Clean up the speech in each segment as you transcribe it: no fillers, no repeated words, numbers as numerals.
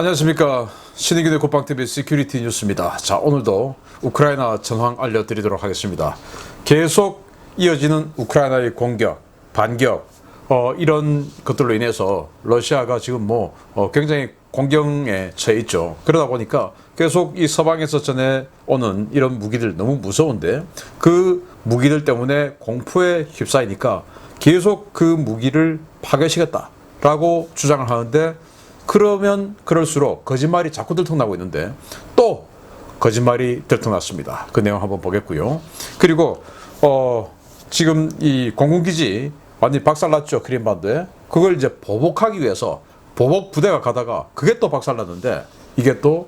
안녕하십니까. 신의균의 곧방TV 시큐리티 뉴스입니다. 자, 오늘도 우크라이나 전황 알려드리도록 하겠습니다. 계속 이어지는 우크라이나의 공격, 반격, 이런 것들로 인해서 러시아가 지금 굉장히 공경에 처해 있죠. 그러다 보니까 계속 이 서방에서 전해오는 이런 무기들 너무 무서운데 그 무기들 때문에 공포에 휩싸이니까 계속 그 무기를 파괴시켰다라고 주장을 하는데, 그러면 그럴수록 거짓말이 자꾸 들통나고 있는데 또 거짓말이 들통났습니다. 그 내용 한번 보겠고요. 그리고 지금 이 공군기지 완전히 박살났죠. 크림반도에. 그걸 이제 보복하기 위해서 보복 부대가 가다가 그게 또 박살났는데, 이게 또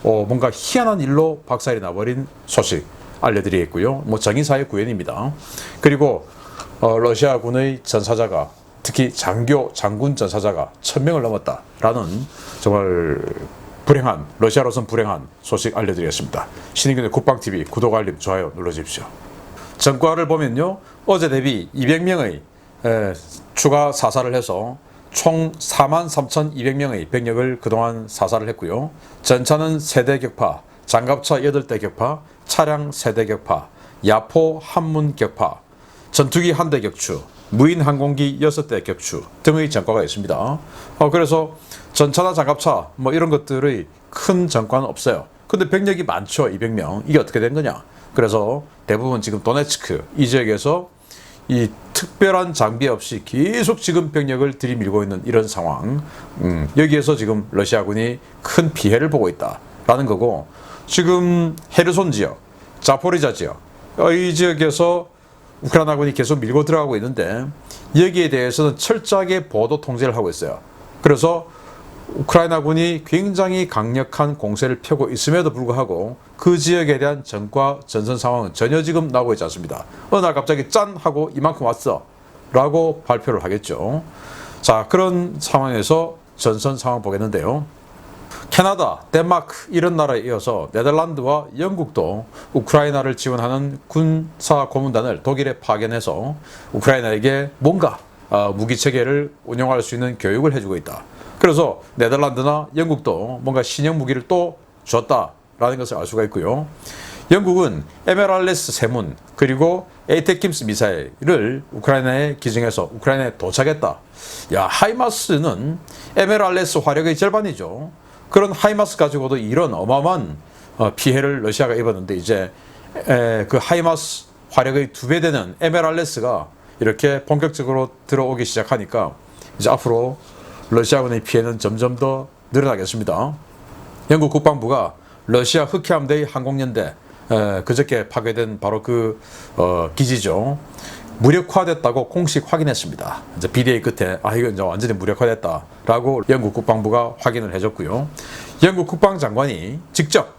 뭔가 희한한 일로 박살이 나버린 소식 알려드리겠고요. 정의사의 구현입니다. 그리고 러시아군의 전사자가, 특히 장군 전사자가 1000명을 넘었다라는 정말 불행한, 러시아로선 불행한 소식 알려드리겠습니다. 신의균의 국방TV 구독, 알림, 좋아요 눌러주십시오. 전과를 보면요, 어제 대비 200명의 추가 사살을 해서 총 43,200명의 병력을 그동안 사살을 했고요. 전차는 3대 격파, 장갑차 8대 격파, 차량 3대 격파, 야포 한문 격파, 전투기 1대 격추, 무인 항공기 6대 격추 등의 전과가 있습니다. 그래서 전차나 장갑차 이런 것들의 큰 전과는 없어요. 근데 병력이 많죠. 200명. 이게 어떻게 된 거냐? 그래서 대부분 지금 도네츠크 이 지역에서 이 특별한 장비 없이 계속 지금 병력을 들이밀고 있는 이런 상황. 여기에서 지금 러시아군이 큰 피해를 보고 있다라는 거고, 지금 헤르손 지역, 자포리자 지역, 이 지역에서 우크라이나군이 계속 밀고 들어가고 있는데, 여기에 대해서는 철저하게 보도 통제를 하고 있어요. 그래서 우크라이나군이 굉장히 강력한 공세를 펴고 있음에도 불구하고 그 지역에 대한 전과 전선 상황은 전혀 지금 나오고 있지 않습니다. 어느 날 갑자기 짠 하고 이만큼 왔어 라고 발표를 하겠죠. 자, 그런 상황에서 전선 상황 보겠는데요. 캐나다, 덴마크 이런 나라에 이어서 네덜란드와 영국도 우크라이나를 지원하는 군사 고문단을 독일에 파견해서 우크라이나에게 뭔가 무기체계를 운영할 수 있는 교육을 해주고 있다. 그래서 네덜란드나 영국도 뭔가 신형 무기를 또 줬다라는 것을 알 수가 있고요. 영국은 에메랄레스 세문 그리고 에이테킴스 미사일을 우크라이나에 기증해서 우크라이나에 도착했다. 야, 하이마스는 에메랄레스 화력의 절반이죠. 그런 하이마스 가지고도 이런 어마어마한 피해를 러시아가 입었는데, 이제 그 하이마스 화력의 2배 되는 에메랄레스가 이렇게 본격적으로 들어오기 시작하니까 이제 앞으로 러시아군의 피해는 점점 더 늘어나겠습니다. 영국 국방부가 러시아 흑해함대의 항공연대, 그저께 파괴된 바로 그 기지죠, 무력화됐다고 공식 확인했습니다. 이제 비대위 끝에 이거 이제 완전히 무력화됐다라고 영국 국방부가 확인을 해줬고요. 영국 국방장관이 직접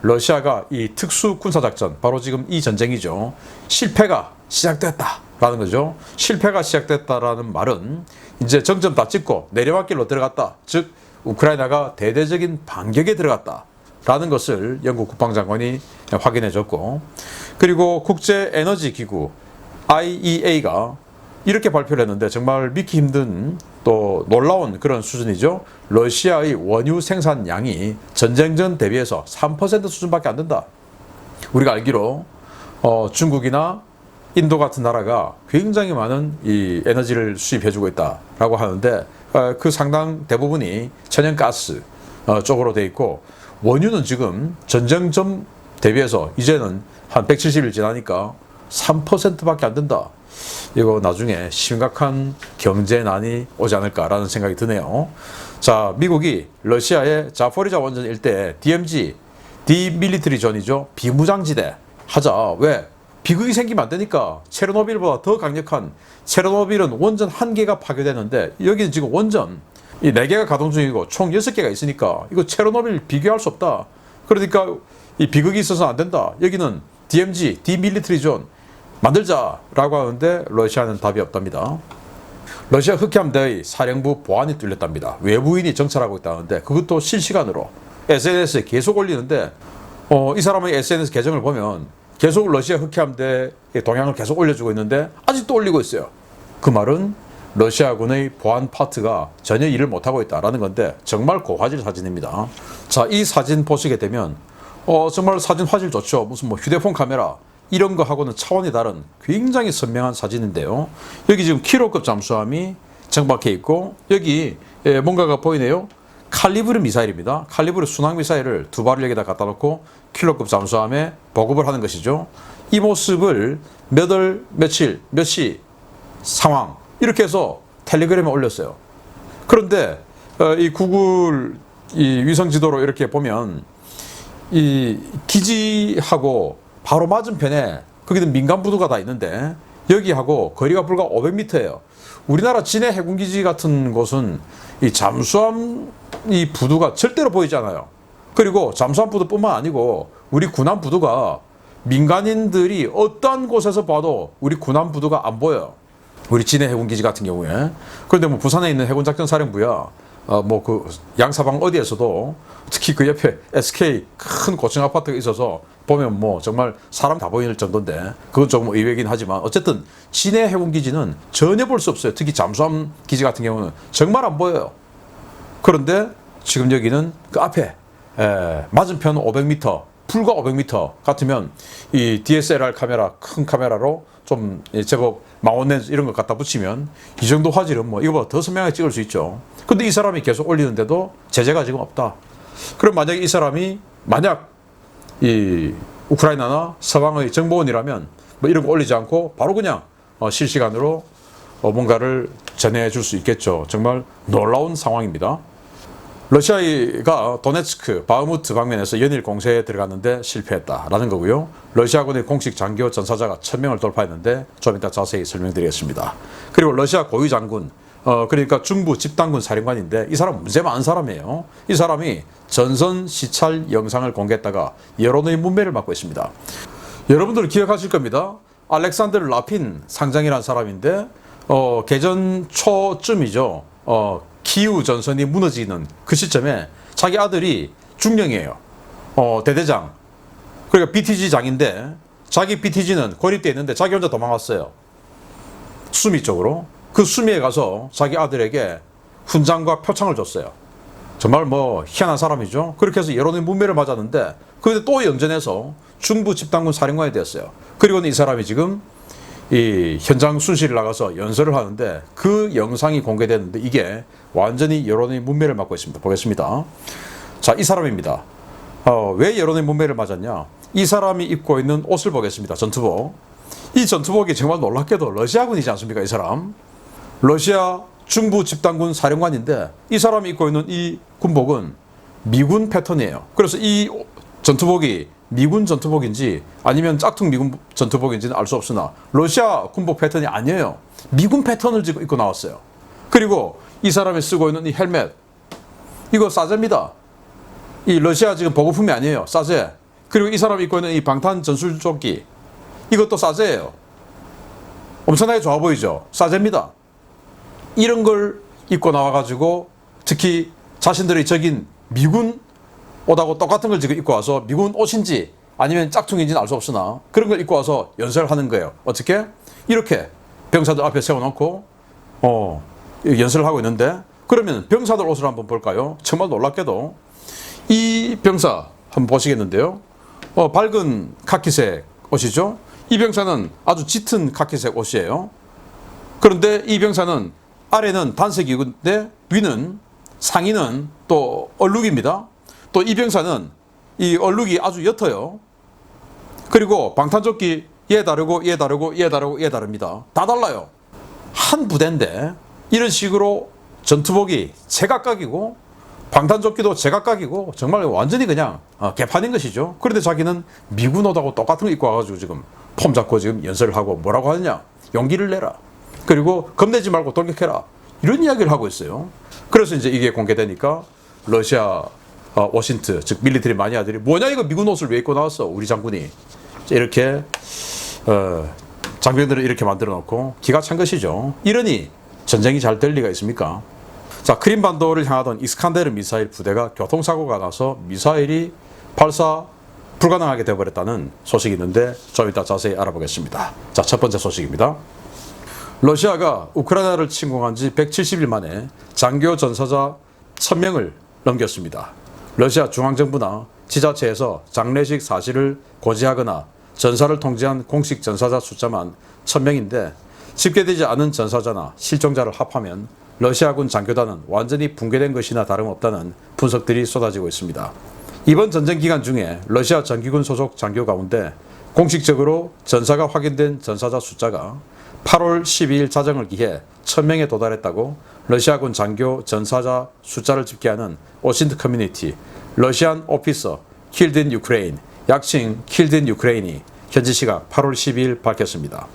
러시아가 이 특수 군사작전, 바로 지금 이 전쟁이죠, 실패가 시작됐다라는 거죠. 실패가 시작됐다라는 말은 이제 정점 다 찍고 내려막길로 들어갔다, 즉 우크라이나가 대대적인 반격에 들어갔다라는 것을 영국 국방장관이 확인해줬고, 그리고 국제에너지기구 IEA가 이렇게 발표를 했는데 정말 믿기 힘든 또 놀라운 그런 수준이죠. 러시아의 원유 생산량이 전쟁 전 대비해서 3% 수준밖에 안 된다. 우리가 알기로 중국이나 인도 같은 나라가 굉장히 많은 이 에너지를 수입해주고 있다라고 하는데, 그 상당 대부분이 천연가스 쪽으로 돼 있고, 원유는 지금 전쟁 전 대비해서 이제는 한 170일 지나니까 3%밖에 안 된다. 이거 나중에 심각한 경제난이 오지 않을까라는 생각이 드네요. 자, 미국이 러시아의 자포리자 원전 일대에 DMZ, 디밀리터리 존이죠, 비무장지대 하자. 왜? 비극이 생기면 안 되니까. 체르노빌보다 더 강력한, 체르노빌은 원전 1개가 파괴되는데 여기는 지금 원전 이 4개가 가동 중이고 총 6개가 있으니까 이거 체르노빌 비교할 수 없다. 그러니까 이 비극이 있어서 안 된다. 여기는 DMZ, 디밀리터리 존 만들자라고 하는데 러시아는 답이 없답니다. 러시아 흑해함대의 사령부 보안이 뚫렸답니다. 외부인이 정찰하고 있다는데 그것도 실시간으로 SNS에 계속 올리는데, 이 사람의 SNS 계정을 보면 계속 러시아 흑해함대의 동향을 계속 올려주고 있는데 아직도 올리고 있어요. 그 말은 러시아군의 보안 파트가 전혀 일을 못하고 있다라는 건데 정말 고화질 사진입니다. 자, 이 사진 보시게 되면 정말 사진 화질 좋죠. 무슨 뭐 휴대폰 카메라 이런 거하고는 차원이 다른 굉장히 선명한 사진인데요. 여기 지금 킬로급 잠수함이 정박해 있고 여기 뭔가가 보이네요. 칼리브르 미사일입니다. 칼리브르 순항 미사일을 두 발을 여기다 갖다 놓고 킬로급 잠수함에 보급을 하는 것이죠. 이 모습을 몇 월, 며칠, 몇 시 상황 이렇게 해서 텔레그램에 올렸어요. 그런데 이 구글 이 위성 지도로 이렇게 보면 이 기지하고 바로 맞은편에 거기는 민간 부두가 다 있는데 여기하고 거리가 불과 500m예요. 우리나라 진해 해군기지 같은 곳은 이 잠수함 이 부두가 절대로 보이지 않아요. 그리고 잠수함 부두뿐만 아니고 우리 군함 부두가 민간인들이 어떤 곳에서 봐도 우리 군함 부두가 안 보여요. 우리 진해 해군기지 같은 경우에. 그런데 뭐 부산에 있는 해군작전사령부야 뭐 그 양사방 어디에서도 특히 그 옆에 SK 큰 고층 아파트가 있어서 보면 뭐 정말 사람 다 보이는 정도인데 그건 조금 의외긴 하지만 어쨌든 진해 해군기지는 전혀 볼 수 없어요. 특히 잠수함 기지 같은 경우는 정말 안 보여요. 그런데 지금 여기는 그 앞에 맞은편 500m 불과 500m 같으면 이 DSLR 카메라 큰 카메라로 좀 제법 망원 렌즈 이런 것 갖다 붙이면 이 정도 화질은 뭐 이거보다 더 선명하게 찍을 수 있죠. 근데 이 사람이 계속 올리는데도 제재가 지금 없다. 그럼 만약에 이 사람이 만약 이 우크라이나나 서방의 정보원이라면 뭐 이런 거 올리지 않고 바로 그냥 실시간으로 뭔가를 전해줄 수 있겠죠. 정말 놀라운 상황입니다. 러시아가 도네츠크, 바흐무트 방면에서 연일 공세에 들어갔는데 실패했다라는 거고요. 러시아군의 공식 장교 전사자가 1000명을 돌파했는데 좀 이따 자세히 설명드리겠습니다. 그리고 러시아 고위 장군, 그러니까 중부 집단군 사령관인데 이 사람 문제 많은 사람이에요. 이 사람이 전선 시찰 영상을 공개했다가 여론의 문매를 맞고 있습니다. 여러분들 기억하실 겁니다. 알렉산드르 라핀 상장이라는 사람인데 개전 초쯤이죠. 키우 전선이 무너지는 그 시점에 자기 아들이 중령이에요. 대대장. 그러니까 BTG 장인데 자기 BTG는 고립되어 있는데 자기 혼자 도망갔어요. 수미 쪽으로. 그 수미에 가서 자기 아들에게 훈장과 표창을 줬어요. 정말 뭐 희한한 사람이죠. 그렇게 해서 여론의 문매를 맞았는데 그런데 또 영전에서 중부 집단군 사령관이 되었어요. 그리고는 이 사람이 지금 이 현장 순실을 나가서 연설을 하는데 그 영상이 공개됐는데 이게 완전히 여론의 문매를 맞고 있습니다. 보겠습니다. 자, 이 사람입니다. 왜 여론의 문매를 맞았냐? 이 사람이 입고 있는 옷을 보겠습니다. 전투복. 이 전투복이 정말 놀랍게도 러시아군이지 않습니까? 이 사람. 러시아 중부 집단군 사령관인데 이 사람이 입고 있는 이 군복은 미군 패턴이에요. 그래서 이 전투복이 미군 전투복인지 아니면 짝퉁 미군 전투복인지는 알 수 없으나 러시아 군복 패턴이 아니에요. 미군 패턴을 지금 입고 나왔어요. 그리고 이 사람이 쓰고 있는 이 헬멧 이거 싸제입니다. 이 러시아 지금 보급품이 아니에요. 싸제. 그리고 이 사람이 입고 있는 이 방탄 전술조끼 이것도 싸제예요. 엄청나게 좋아 보이죠? 싸제입니다. 이런 걸 입고 나와가지고 특히 자신들의 적인 미군 옷하고 똑같은 걸 지금 입고 와서 미군 옷인지 아니면 짝퉁인지는 알 수 없으나 그런 걸 입고 와서 연설을 하는 거예요. 어떻게? 이렇게 병사들 앞에 세워놓고 연설을 하고 있는데 그러면 병사들 옷을 한번 볼까요? 정말 놀랍게도 이 병사 한번 보시겠는데요. 밝은 카키색 옷이죠. 이 병사는 아주 짙은 카키색 옷이에요. 그런데 이 병사는 아래는 단색이건데 위는 상의는 또 얼룩입니다. 또 이 병사는 이 얼룩이 아주 옅어요. 그리고 방탄조끼 얘 다르고 얘 다르고 얘 다르고 얘 다릅니다. 다 달라요. 한 부대인데 이런 식으로 전투복이 제각각이고 방탄조끼도 제각각이고 정말 완전히 그냥 개판인 것이죠. 그런데 자기는 미군 옷하고 똑같은 거 입고 와가지고 지금 폼 잡고 지금 연설을 하고 뭐라고 하느냐. 용기를 내라. 그리고 겁내지 말고 돌격해라. 이런 이야기를 하고 있어요. 그래서 이제 이게 공개되니까 러시아 워싱턴 즉 밀리터리 마니아들이 뭐냐 이거 미군 옷을 왜 입고 나왔어 우리 장군이 이렇게 장병들을 이렇게 만들어 놓고 기가 찬 것이죠. 이러니 전쟁이 잘 될 리가 있습니까? 자, 크림반도를 향하던 이스칸데르 미사일 부대가 교통사고가 나서 미사일이 발사 불가능하게 되어버렸다는 소식이 있는데 좀 이따 자세히 알아보겠습니다. 자, 첫 번째 소식입니다. 러시아가 우크라이나를 침공한 지 170일 만에 장교 전사자 1000명을 넘겼습니다. 러시아 중앙정부나 지자체에서 장례식 사실을 고지하거나 전사를 통지한 공식 전사자 숫자만 1000명인데 집계되지 않은 전사자나 실종자를 합하면 러시아군 장교단은 완전히 붕괴된 것이나 다름없다는 분석들이 쏟아지고 있습니다. 이번 전쟁 기간 중에 러시아 정규군 소속 장교 가운데 공식적으로 전사가 확인된 전사자 숫자가 8월 12일 자정을 기해 1000명에 도달했다고 러시아군 장교 전사자 숫자를 집계하는 오신트 커뮤니티 러시안 오피서 킬드 인 유크레인, 약칭 킬드 인 유크레인이 현지 시각 8월 12일 밝혔습니다.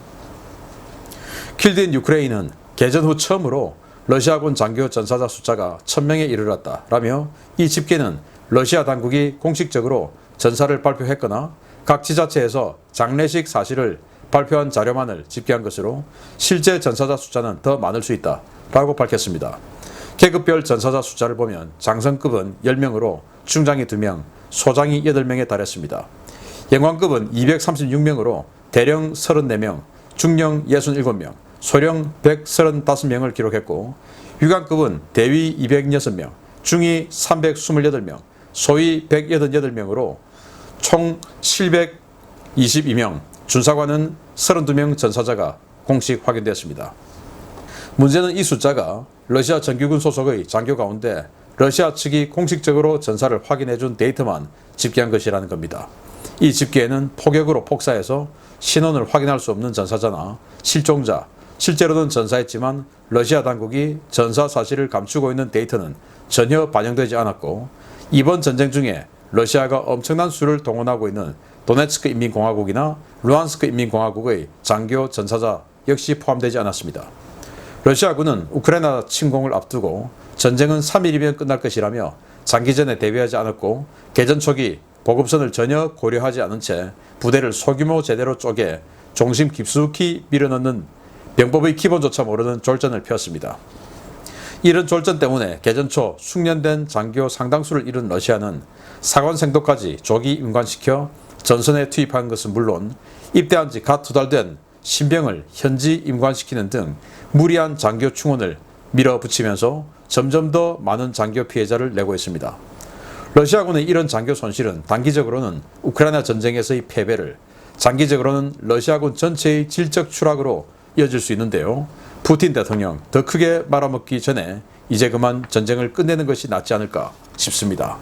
킬드 인 유크레인은 개전 후 처음으로 러시아군 장교 전사자 숫자가 1000명에 이르렀다라며 이 집계는 러시아 당국이 공식적으로 전사를 발표했거나 각 지자체에서 장례식 사실을 발표한 자료만을 집계한 것으로 실제 전사자 숫자는 더 많을 수 있다라고 밝혔습니다. 계급별 전사자 숫자를 보면 장성급은 10명으로 중장이 2명, 소장이 8명에 달했습니다. 영관급은 236명으로 대령 34명, 중령 67명, 소령 135명을 기록했고 위관급은 대위 206명, 중위 328명, 소위 188명으로 총 722명, 준사관은 32명 전사자가 공식 확인되었습니다. 문제는 이 숫자가 러시아 정규군 소속의 장교 가운데 러시아 측이 공식적으로 전사를 확인해준 데이터만 집계한 것이라는 겁니다. 이 집계에는 포격으로 폭사해서 신원을 확인할 수 없는 전사자나 실종자, 실제로는 전사했지만 러시아 당국이 전사 사실을 감추고 있는 데이터는 전혀 반영되지 않았고 이번 전쟁 중에 러시아가 엄청난 수를 동원하고 있는 도네츠크 인민공화국이나 루안스크 인민공화국의 장교 전사자 역시 포함되지 않았습니다. 러시아군은 우크라이나 침공을 앞두고 전쟁은 3일이면 끝날 것이라며 장기전에 대비하지 않았고 개전 초기 보급선을 전혀 고려하지 않은 채 부대를 소규모 제대로 쪼개 중심 깊숙이 밀어넣는 병법의 기본조차 모르는 졸전을 폈습니다. 이런 졸전 때문에 개전 초 숙련된 장교 상당수를 잃은 러시아는 사관생도까지 조기 임관시켜 전선에 투입한 것은 물론 입대한 지 갓 2달 된 신병을 현지 임관시키는 등 무리한 장교 충원을 밀어붙이면서 점점 더 많은 장교 피해자를 내고 있습니다. 러시아군의 이런 장교 손실은 단기적으로는 우크라이나 전쟁에서의 패배를, 장기적으로는 러시아군 전체의 질적 추락으로 이어질 수 있는데요. 푸틴 대통령 더 크게 말아먹기 전에 이제 그만 전쟁을 끝내는 것이 낫지 않을까 싶습니다.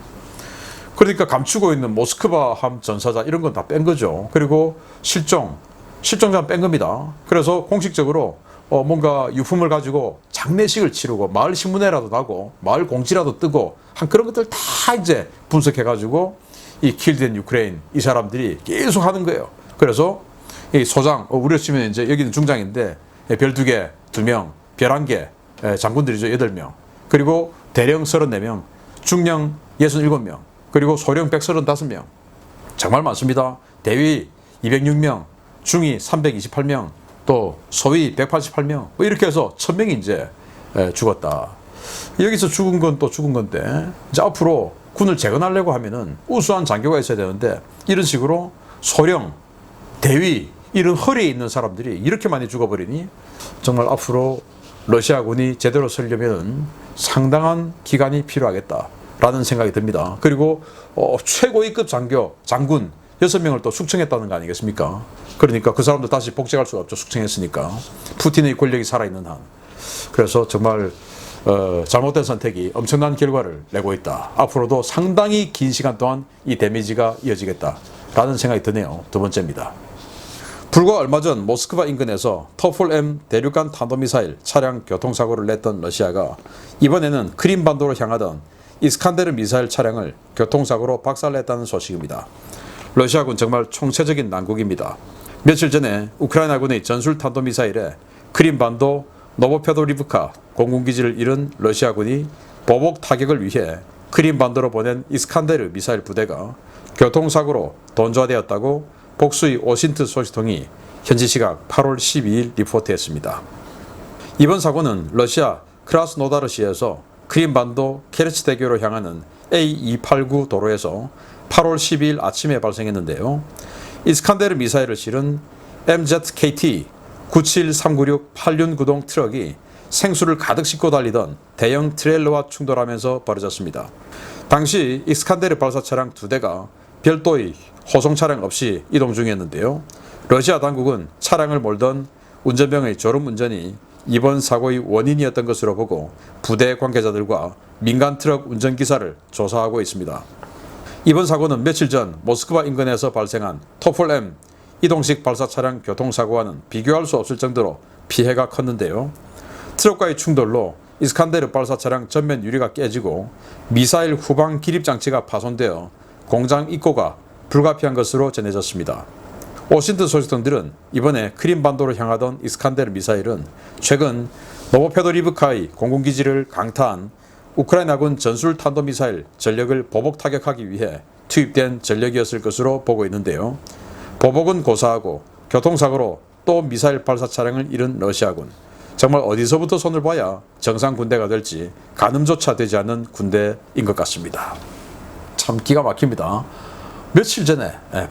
그러니까 감추고 있는 모스크바 함 전사자 이런 건 다 뺀 거죠. 그리고 실종자는 뺀 겁니다. 그래서 공식적으로 뭔가 유품을 가지고 장례식을 치르고 마을 신문회라도 나고 마을 공지라도 뜨고 한 그런 것들 다 이제 분석해가지고 이 킬드 인 유크레인 이 사람들이 계속 하는 거예요. 그래서 이 소장, 우리로 치면 이제 여기는 중장인데 별 2개, 2명, 별 1개 장군들이죠. 8명. 그리고 대령 34명, 중령 67명, 그리고 소령 135명. 정말 많습니다. 대위 206명, 중위 328명, 또 소위 188명. 이렇게 해서 1000명이 이제 죽었다. 여기서 죽은 건 또 죽은 건데 이제 앞으로 군을 재건하려고 하면은 우수한 장교가 있어야 되는데 이런 식으로 소령, 대위 이런 허리에 있는 사람들이 이렇게 많이 죽어버리니 정말 앞으로 러시아군이 제대로 서려면 상당한 기간이 필요하겠다라는 생각이 듭니다. 그리고 최고위급 장군 6명을 또 숙청했다는 거 아니겠습니까? 그러니까 그 사람도 다시 복직할 수가 없죠. 숙청했으니까. 푸틴의 권력이 살아있는 한. 그래서 정말 잘못된 선택이 엄청난 결과를 내고 있다. 앞으로도 상당히 긴 시간 동안 이 데미지가 이어지겠다라는 생각이 드네요. 2번째입니다. 불과 얼마 전 모스크바 인근에서 토폴-M 대륙간 탄도미사일 차량 교통사고를 냈던 러시아가 이번에는 크림반도로 향하던 이스칸데르 미사일 차량을 교통사고로 박살냈다는 소식입니다. 러시아군 정말 총체적인 난국입니다. 며칠 전에 우크라이나군의 전술 탄도미사일에 크림반도 노보페도리브카 공군기지를 잃은 러시아군이 보복 타격을 위해 크림반도로 보낸 이스칸데르 미사일 부대가 교통사고로 돈좌되었다고 복수의 오신트 소식통이 현지 시각 8월 12일 리포트했습니다. 이번 사고는 러시아 크라스노다르시에서 크림반도 케르치대교로 향하는 A289 도로에서 8월 12일 아침에 발생했는데요. 이스칸데르 미사일을 실은 MZKT 97-396 8륜 구동 트럭이 생수를 가득 싣고 달리던 대형 트레일러와 충돌하면서 벌어졌습니다. 당시 이스칸데르 발사 차량 2대가 별도의 호송 차량 없이 이동 중이었는데요. 러시아 당국은 차량을 몰던 운전병의 졸음 운전이 이번 사고의 원인이었던 것으로 보고 부대 관계자들과 민간 트럭 운전기사를 조사하고 있습니다. 이번 사고는 며칠 전 모스크바 인근에서 발생한 토폴-M 이동식 발사 차량 교통사고와는 비교할 수 없을 정도로 피해가 컸는데요. 트럭과의 충돌로 이스칸데르 발사 차량 전면 유리가 깨지고 미사일 후방 기립 장치가 파손되어 공장 입고가 불가피한 것으로 전해졌습니다. 워싱턴 소식통들은 이번에 크림반도로 향하던 이스칸데르 미사일은 최근 노보페도리브카의 공군기지를 강타한 우크라이나군 전술 탄도미사일 전력을 보복 타격하기 위해 투입된 전력이었을 것으로 보고 있는데요. 보복은 고사하고 교통사고로 또 미사일 발사 차량을 잃은 러시아군. 정말 어디서부터 손을 봐야 정상 군대가 될지 가늠조차 되지 않는 군대인 것 같습니다. 참 기가 막힙니다.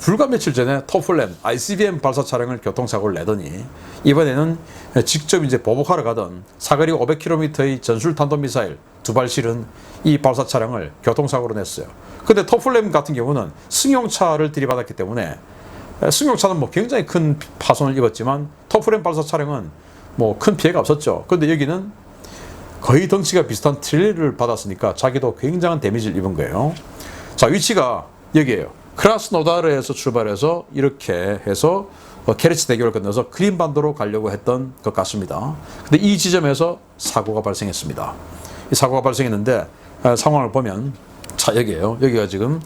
불과 며칠 전에 토플램 ICBM 발사 차량을 교통사고를 내더니 이번에는 직접 보복하러 가던 사거리 500km의 전술 탄도미사일 2발 실은 이 발사 차량을 교통사고로 냈어요. 근데 토플램 같은 경우는 승용차를 들이받았기 때문에 승용차는 굉장히 큰 파손을 입었지만 토플램 발사 차량은 큰 피해가 없었죠. 그런데 여기는 거의 덩치가 비슷한 트레일러를 받았으니까 자기도 굉장한 데미지를 입은 거예요. 자, 위치가 여기에요. 크라스노다르에서 출발해서 이렇게 해서 케르치 대교를 건너서 크림반도로 가려고 했던 것 같습니다. 근데 이 지점에서 사고가 발생했습니다. 이 사고가 발생했는데 상황을 보면 자, 여기에요. 여기가 지금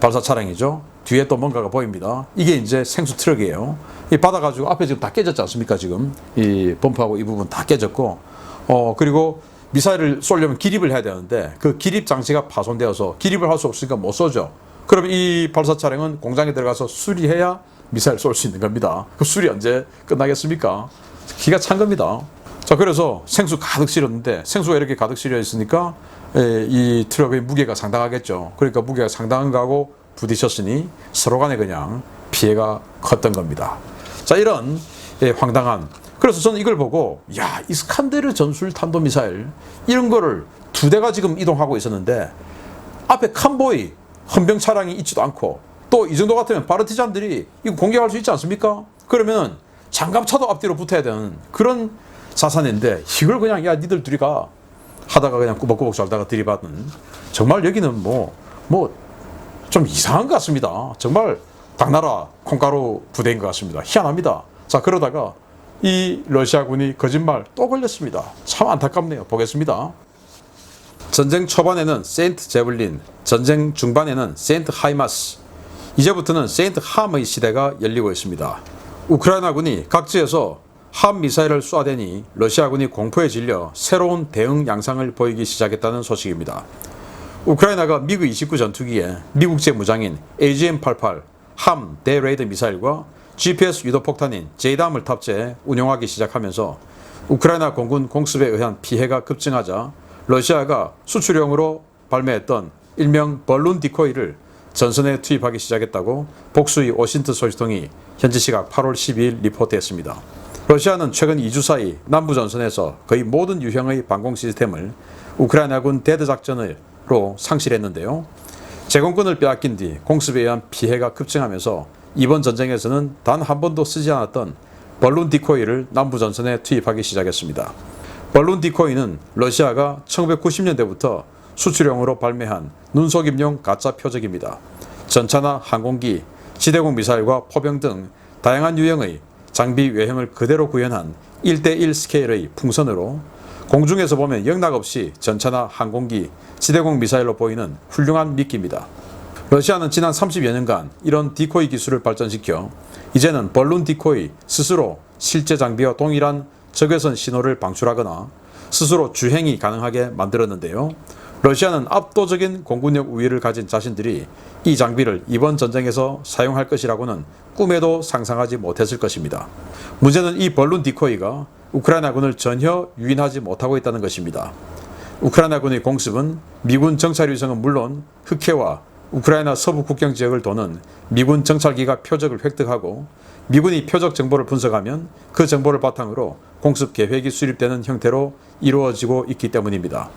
발사 차량이죠. 뒤에 또 뭔가가 보입니다. 이게 이제 생수 트럭이에요. 이 받아가지고 앞에 지금 다 깨졌지 않습니까? 지금 이 범프하고 이 부분 다 깨졌고, 그리고 미사일을 쏘려면 기립을 해야 되는데 그 기립 장치가 파손되어서 기립을 할 수 없으니까 못 쏘죠. 그러면 이 발사 차량은 공장에 들어가서 수리해야 미사일 쏠 수 있는 겁니다. 그 수리 언제 끝나겠습니까? 기가 찬 겁니다. 자, 그래서 생수 가득 실었는데 생수가 이렇게 가득 실려 있으니까 이 트럭의 무게가 상당하겠죠. 그러니까 무게가 상당한 거하고 부딪혔으니 서로 간에 그냥 피해가 컸던 겁니다. 자, 이런 황당한. 그래서 저는 이걸 보고 야, 이스칸데르 전술 탄도미사일 이런 거를 2대가 지금 이동하고 있었는데 앞에 칸보이 헌병 차량이 있지도 않고 또 이 정도 같으면 파르티잔들이 이거 공격할 수 있지 않습니까? 그러면 장갑차도 앞뒤로 붙어야 되는 그런 자산인데 이걸 그냥 야, 니들 둘이 가 하다가 그냥 꾸벅꾸벅 살다가 들이받는, 정말 여기는 좀 이상한 것 같습니다. 정말 당나라 콩가루 부대인 것 같습니다. 희한합니다. 자, 그러다가 이 러시아군이 거짓말 또 걸렸습니다. 참 안타깝네요. 보겠습니다. 전쟁 초반에는 세인트 제블린, 전쟁 중반에는 세인트 하이마스, 이제부터는 세인트 함의 시대가 열리고 있습니다. 우크라이나군이 각지에서 함 미사일을 쏘아대니 러시아군이 공포에 질려 새로운 대응 양상을 보이기 시작했다는 소식입니다. 우크라이나가 미그 29 전투기에 미국제 무장인 AGM-88 함 대레이더 미사일과 GPS 유도 폭탄인 JDAM을 탑재해 운용하기 시작하면서 우크라이나 공군 공습에 의한 피해가 급증하자 러시아가 수출용으로 발매했던 일명 벌룬 디코이를 전선에 투입하기 시작했다고 복수의 워싱턴 소식통이 현지 시각 8월 12일 리포트했습니다. 러시아는 최근 2주 사이 남부 전선에서 거의 모든 유형의 방공 시스템을 우크라이나군 대드 작전으로 상실했는데요. 제공권을 빼앗긴 뒤 공습에 의한 피해가 급증하면서 이번 전쟁에서는 단 한 번도 쓰지 않았던 벌룬 디코이를 남부 전선에 투입하기 시작했습니다. 벌룬 디코이는 러시아가 1990년대부터 수출용으로 발매한 눈속임용 가짜 표적입니다. 전차나 항공기, 지대공 미사일과 포병 등 다양한 유형의 장비 외형을 그대로 구현한 1대1 스케일의 풍선으로 공중에서 보면 영락없이 전차나 항공기, 지대공 미사일로 보이는 훌륭한 미끼입니다. 러시아는 지난 30여 년간 이런 디코이 기술을 발전시켜 이제는 벌룬 디코이 스스로 실제 장비와 동일한 적외선 신호를 방출하거나 스스로 주행이 가능하게 만들었는데요. 러시아는 압도적인 공군력 우위를 가진 자신들이 이 장비를 이번 전쟁에서 사용할 것이라고는 꿈에도 상상하지 못했을 것입니다. 문제는 이 벌룬 디코이가 우크라이나군을 전혀 유인하지 못하고 있다는 것입니다. 우크라이나군의 공습은 미군 정찰위성은 물론 흑해와 우크라이나 서부 국경 지역을 도는 미군 정찰기가 표적을 획득하고 미군이 표적 정보를 분석하면 그 정보를 바탕으로 공습 계획이 수립되는 형태로 이루어지고 있기 때문입니다.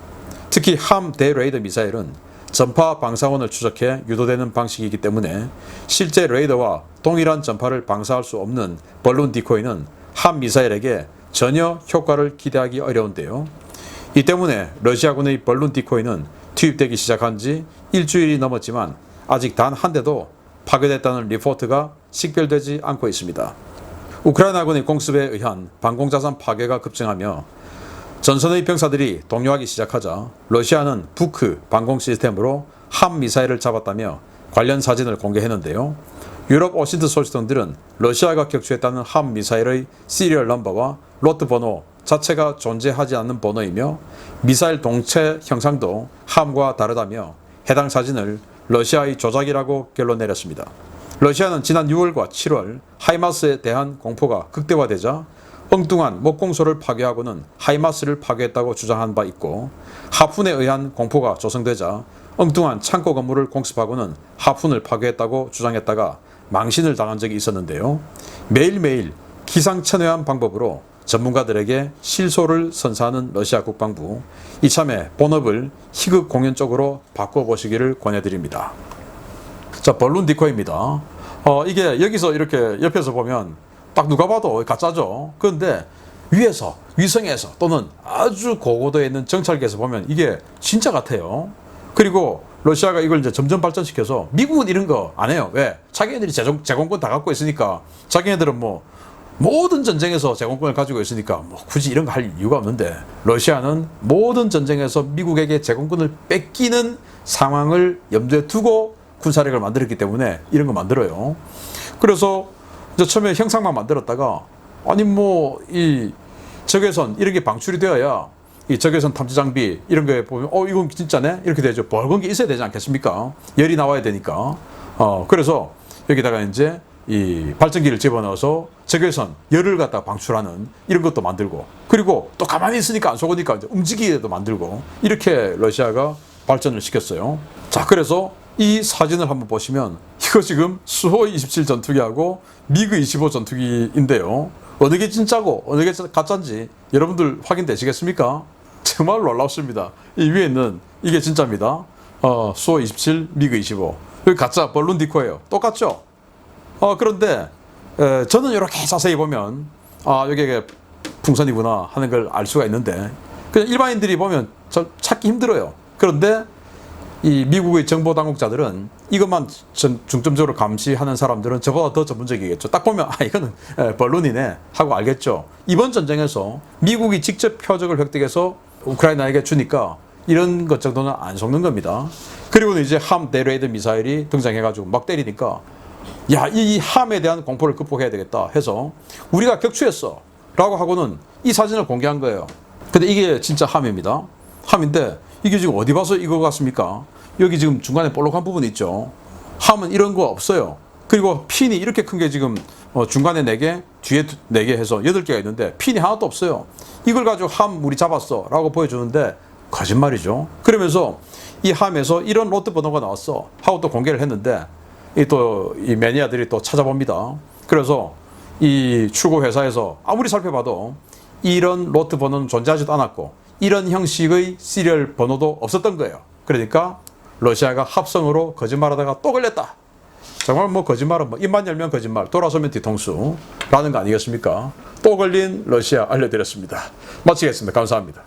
특히 함 대레이더 미사일은 전파 방사원을 추적해 유도되는 방식이기 때문에 실제 레이더와 동일한 전파를 방사할 수 없는 벌룬 디코이는 함 미사일에게 전혀 효과를 기대하기 어려운데요. 이 때문에 러시아군의 벌룬 디코이는 투입되기 시작한 지 일주일이 넘었지만 아직 단 한 대도 파괴됐다는 리포트가 식별되지 않고 있습니다. 우크라이나군의 공습에 의한 방공자산 파괴가 급증하며 전선의 병사들이 동요하기 시작하자 러시아는 부크 방공 시스템으로 함 미사일을 잡았다며 관련 사진을 공개했는데요. 유럽 오신트 소식통들은 러시아가 격추했다는 함 미사일의 시리얼 넘버와 로트 번호 자체가 존재하지 않는 번호이며 미사일 동체 형상도 함과 다르다며 해당 사진을 러시아의 조작이라고 결론 내렸습니다. 러시아는 지난 6월과 7월 하이마스에 대한 공포가 극대화되자 엉뚱한 목공소를 파괴하고는 하이마스를 파괴했다고 주장한 바 있고, 하푼에 의한 공포가 조성되자 엉뚱한 창고 건물을 공습하고는 하푼을 파괴했다고 주장했다가 망신을 당한 적이 있었는데요. 매일매일 기상천외한 방법으로 전문가들에게 실소를 선사하는 러시아 국방부, 이참에 본업을 희극 공연 쪽으로 바꿔보시기를 권해드립니다. 자, 벌룬 디코입니다. 이게 여기서 이렇게 옆에서 보면 딱 누가 봐도 가짜죠. 그런데 위에서, 위성에서 또는 아주 고고도에 있는 정찰기에서 보면 이게 진짜 같아요. 그리고 러시아가 이걸 이제 점점 발전시켜서 미국은 이런 거 안 해요. 왜? 자기네들이 제공권 다 갖고 있으니까. 자기네들은 뭐 모든 전쟁에서 제공권을 가지고 있으니까 뭐 굳이 이런 거 할 이유가 없는데, 러시아는 모든 전쟁에서 미국에게 제공권을 뺏기는 상황을 염두에 두고 군사력을 만들었기 때문에 이런 거 만들어요. 그래서 이제 처음에 형상만 만들었다가 아니 뭐 이 적외선 이런 게 방출이 되어야 이 적외선 탐지 장비 이런 거에 보면 이건 진짜네 이렇게 되죠. 벌건 게 있어야 되지 않겠습니까? 열이 나와야 되니까. 그래서 여기다가 이제 이 발전기를 집어넣어서 적외선 열을 갖다 방출하는 이런 것도 만들고, 그리고 또 가만히 있으니까 안 속으니까 이제 움직이게도 만들고, 이렇게 러시아가 발전을 시켰어요. 자, 그래서 이 사진을 한번 보시면 이거 지금 수호 27 전투기하고 미그 25 전투기인데요. 어느 게 진짜고 어느 게 가짜인지 여러분들 확인되시겠습니까? 정말 놀랍습니다. 이 위에 있는 이게 진짜입니다. 수호 27, 미그 25. 여기 가짜 벌룬 디코예요. 똑같죠? 그런데 저는 이렇게 자세히 보면 여기가 풍선이구나 하는 걸 알 수가 있는데, 그냥 일반인들이 보면 찾기 힘들어요. 그런데 이 미국의 정보 당국자들은 이것만 중점적으로 감시하는 사람들은 저보다 더 전문적이겠죠. 딱 보면 이거는 벌룬이네 하고 알겠죠. 이번 전쟁에서 미국이 직접 표적을 획득해서 우크라이나에게 주니까 이런 것 정도는 안 속는 겁니다. 그리고는 이제 함 대레이더 미사일이 등장해가지고 막 때리니까 이 함에 대한 공포를 극복해야 되겠다 해서 우리가 격추했어 라고 하고는 이 사진을 공개한 거예요. 근데 이게 진짜 함입니다. 함인데 이게 지금 어디 봐서 이거 같습니까? 여기 지금 중간에 볼록한 부분이 있죠. 함은 이런 거 없어요. 그리고 핀이 이렇게 큰 게 지금 중간에 4개, 뒤에 4개 해서 8개가 있는데 핀이 하나도 없어요. 이걸 가지고 함 우리 잡았어 라고 보여주는데 거짓말이죠. 그러면서 이 함에서 이런 로트 번호가 나왔어 하고 또 공개를 했는데 이 매니아들이 또 찾아봅니다. 그래서 이 출고 회사에서 아무리 살펴봐도 이런 로트 번호는 존재하지도 않았고 이런 형식의 시리얼 번호도 없었던 거예요. 그러니까 러시아가 합성으로 거짓말하다가 또 걸렸다. 정말 뭐 거짓말은 입만 열면 거짓말, 돌아서면 뒤통수라는 거 아니겠습니까? 또 걸린 러시아 알려드렸습니다. 마치겠습니다. 감사합니다.